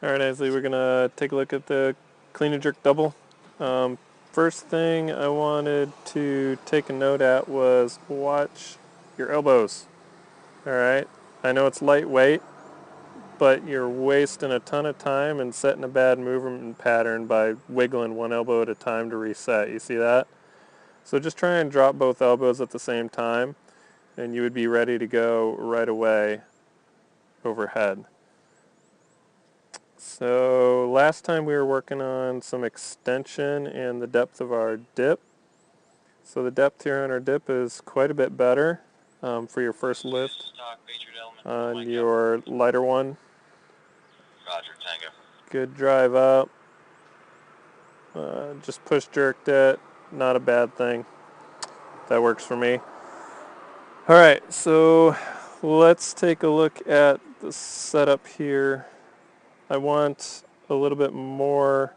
Alright, Isley, we're going to take a look at the clean and jerk double. First thing I wanted to take a note at was watch your elbows. Alright, I know it's lightweight, but you're wasting a ton of time and setting a bad movement pattern by wiggling one elbow at a time to reset. You see that? So just try and drop both elbows at the same time, and you would be ready to go right away overhead. So last time we were working on some extension and the depth of our dip. So the depth here on our dip is quite a bit better for your first lift on your lighter one. Roger, Tango. Good drive up. Just push jerked it. Not a bad thing. That works for me. Alright, so let's take a look at the setup here. I want a little bit more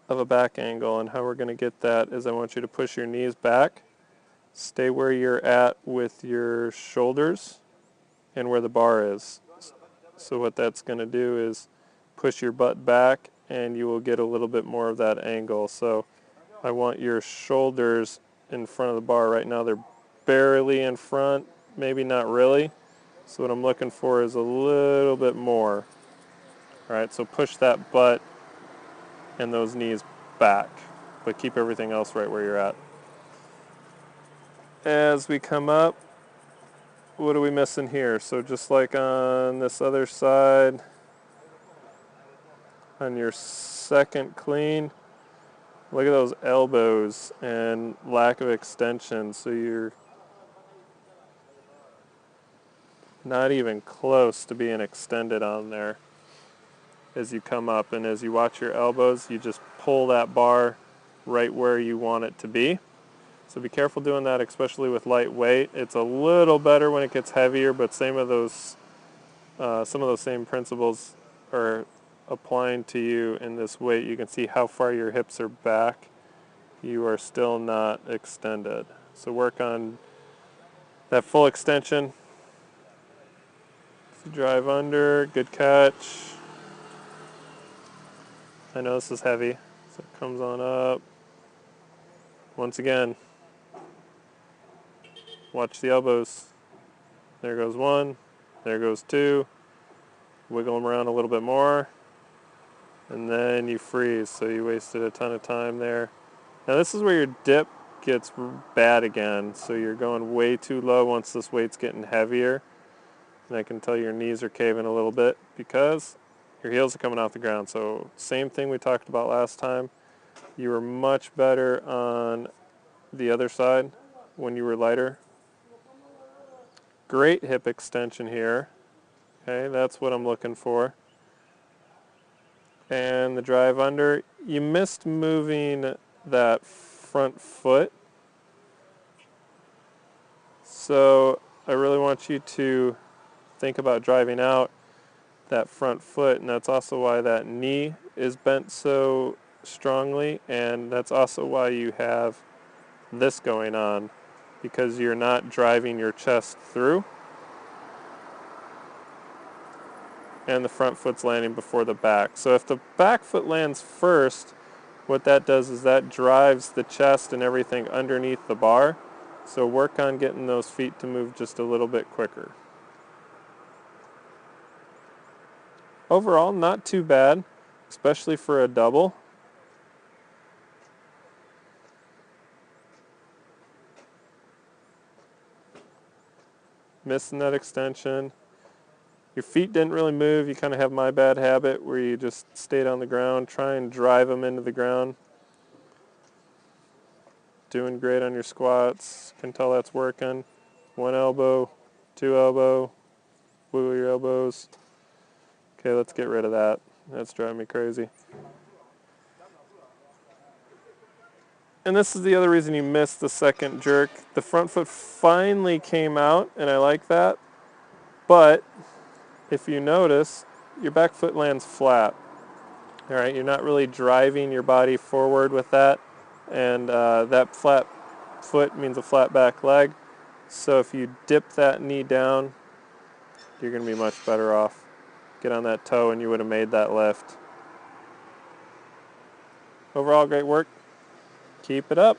of a back angle, and how we're going to get that is I want you to push your knees back, stay where you're at with your shoulders and where the bar is. So what that's going to do is push your butt back and you will get a little bit more of that angle. So I want your shoulders in front of the bar. Right now they're barely in front, maybe not really. So what I'm looking for is a little bit more. Alright, so push that butt and those knees back, but keep everything else right where you're at. As we come up, what are we missing here? So just like on this other side, on your second clean, look at those elbows and lack of extension. So you're not even close to being extended on there as you come up. And as you watch your elbows, you just pull that bar right where you want it to be. So be careful doing that, especially with light weight. It's a little better when it gets heavier, but some of those same principles are applying to you in this weight. You can see how far your hips are back. You are still not extended. So work on that full extension. Drive under, good catch. I know this is heavy, so it comes on up. Once again, watch the elbows. There goes one, there goes two. Wiggle them around a little bit more, and then you freeze. So you wasted a ton of time there. Now this is where your dip gets bad again. So you're going way too low once this weight's getting heavier. And I can tell your knees are caving a little bit because your heels are coming off the ground. So same thing we talked about last time. You were much better on the other side when you were lighter. Great hip extension here. Okay, that's what I'm looking for. And the drive under, you missed moving that front foot. So I really want you to think about driving out that front foot, and that's also why that knee is bent so strongly, and that's also why you have this going on, because you're not driving your chest through. And the front foot's landing before the back. So if the back foot lands first, what that does is that drives the chest and everything underneath the bar. So work on getting those feet to move just a little bit quicker. Overall, not too bad, especially for a double. Missing that extension. Your feet didn't really move. You kind of have my bad habit where you just stayed on the ground. Try and drive them into the ground. Doing great on your squats. Can tell that's working. One elbow, two elbow, wiggle your elbows. Okay, let's get rid of that. That's driving me crazy. And this is the other reason you missed the second jerk. The front foot finally came out, and I like that. But if you notice, your back foot lands flat. All right, you're not really driving your body forward with that, and that flat foot means a flat back leg. So if you dip that knee down, you're going to be much better off get on that toe and you would have made that lift. Overall, great work. Keep it up.